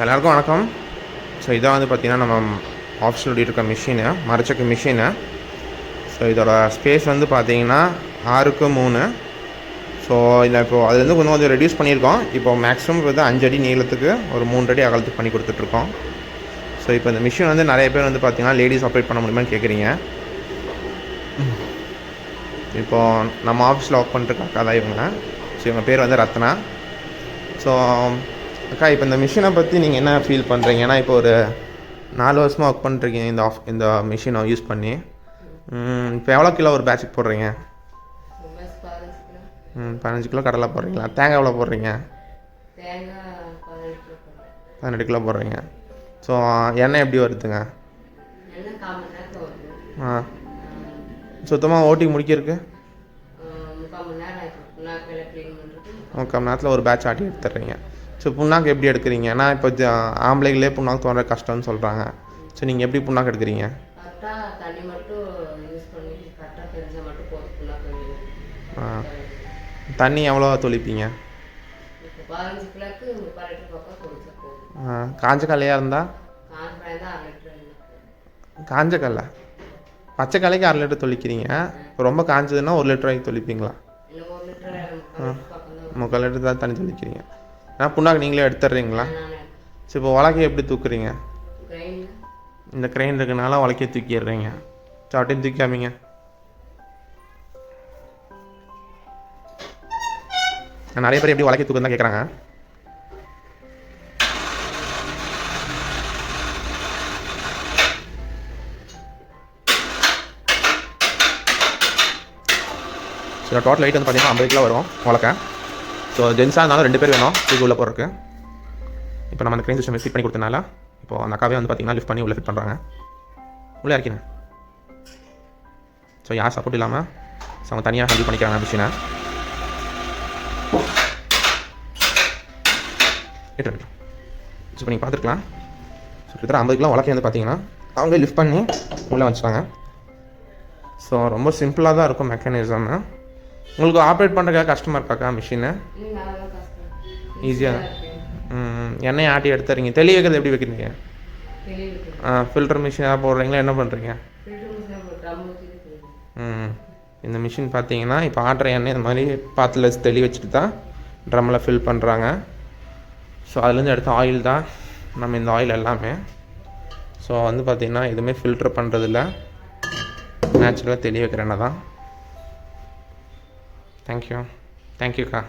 எல்லாருக்கும் வணக்கம். ஸோ இதான் வந்து பார்த்திங்கன்னா நம்ம ஆஃபீஸில் இருக்க மிஷினு, மரச்சக்கு மிஷினு. ஸோ இதோட ஸ்பேஸ் வந்து பார்த்திங்கன்னா 6x3. ஸோ இதில் இப்போது அதுலேருந்து கொஞ்சம் ரெடியூஸ் பண்ணியிருக்கோம். இப்போ மேக்ஸிமம் வந்து 5 அடி நீளத்துக்கு ஒரு 3 அடி அகலத்துக்கு பண்ணி கொடுத்துட்ருக்கோம். ஸோ இப்போ இந்த மிஷின் வந்து நிறைய பேர் வந்து பார்த்திங்கன்னா லேடிஸ் ஆப்ரேட் பண்ண முடியுமான்னு கேட்குறீங்க. இப்போது நம்ம ஆஃபீஸில் ஒர்க் பண்ணிட்டு அக்கா தான் இவங்க. ஸோ இவங்க பேர் வந்து ரத்னா. ஸோ அக்கா, இப்போ இந்த மிஷினை பற்றி நீங்கள் என்ன ஃபீல் பண்ணுறீங்க? ஏன்னா இப்போ ஒரு 4 வருஷமாக ஒர்க் பண்ணிருக்கீங்க இந்த மிஷினை யூஸ் பண்ணி. இப்போ எவ்வளோ கிலோ ஒரு பேட்சுக்கு போடுறீங்க? 15 கிலோ கடலை போடுறீங்களா? தேங்காய் எவ்வளோ போடுறீங்க? 18 கிலோ போடுறீங்க. ஸோ எண்ணெய் எப்படி வருதுங்க? சுத்தமாக ஓட்டி முடிக்கிறதுக்கு 3/4 மணி நேரத்தில் ஒரு பேட்ச் ஆட்டி எடுத்துடுறீங்க. ஸோ புண்ணாக்கு எப்படி எடுக்கிறீங்க? ஏன்னா இப்போ ஆம்பளைங்களே புண்ணாக்கு தோன்ற கஷ்டம்னு சொல்கிறாங்க. ஸோ நீங்கள் எப்படி புண்ணாக்கு எடுக்கிறீங்க? தண்ணி எவ்வளோ தொளிப்பீங்க? காஞ்ச கல்லையாக இருந்தால் காஞ்ச கல்லை பச்சை கல்லைக்கு 1/2 லிட்டர் தொளிக்கிறீங்க. இப்போ ரொம்ப காஞ்சதுன்னா 1 லிட்டர் வரைக்கும் தொளிப்பீங்களா? 3/4 லிட்டர் தான் தண்ணி தொளிக்கிறீங்க. ஆனால் புண்ணாக்கு நீங்களே எடுத்துடுறீங்களா? ஸோ இப்போ உலக்கையை எப்படி தூக்குறீங்க? இந்த க்ரெயின் இருக்கனால உலக்கையை தூக்கிடுறீங்க. ஸோ அப்படியே தூக்காமீங்க. நிறைய பேர் எப்படி உலக்கை தூக்குன்னு தான் கேட்குறாங்க. ஸோ டோட்டல் வெயிட் வந்து பார்த்தீங்கன்னா 50 கிலோ வரும் உலக்கை. ஸோ ஜென்ஸாக இருந்தாலும் 2 பேர் வேணும் தூக்கி உள்ளே போகிறதுக்கு. இப்போ நம்ம அந்த க்ரெயின் சிஸ்டம் ஃபிட் பண்ணி கொடுத்தனால இப்போது அந்த அக்காவே வந்து பார்த்திங்கன்னா லிஃப்ட் பண்ணி உள்ளே ஃபிட் பண்ணுறாங்க. உள்ளே இறக்கினேன். ஸோ யார் சப்போர்ட் இல்லாமல் ஸோ அவங்க தனியாக ஹேண்டில் பண்ணிக்கிறாங்க மிஷினை. ஸோ இப்போ நீங்கள் பார்த்துருக்கலாம். ஸோ கிட்டத்தட்ட 50 கிலோ உலக்கை வந்து பார்த்தீங்கன்னா அவங்களே லிஃப்ட் பண்ணி உள்ளே வச்சுட்டாங்க. ஸோ ரொம்ப சிம்பிளாக தான் இருக்கும் மெக்கானிசம். உங்களுக்கு ஆப்ரேட் பண்ணுறதுக்காக கஷ்டமாக இருக்காக்கா மிஷினு? ஈஸியாக எண்ணெய் ஆட்டி எடுத்துறீங்க. தெளி வைக்கிறது எப்படி வைக்கிறீங்க? ஃபில்டர் மிஷின் ஏதாவது போடுறீங்களா? என்ன பண்ணுறீங்க? இந்த மிஷின் பார்த்தீங்கன்னா இப்போ ஆட்டுற எண்ணெய் இந்த மாதிரி பாத்தில் தெளி வச்சுட்டு தான் ட்ரம்மில் ஃபில் பண்ணுறாங்க. ஸோ அதுலேருந்து எடுத்த ஆயில் தான் நம்ம இந்த ஆயில் எல்லாமே. ஸோ வந்து பார்த்திங்கன்னா எதுவுமே ஃபில்ட்ரு பண்ணுறதில்ல, நேச்சுரலாக தெளி வைக்கிற எண்ணெய் தான். தேங்க்யூக்கா.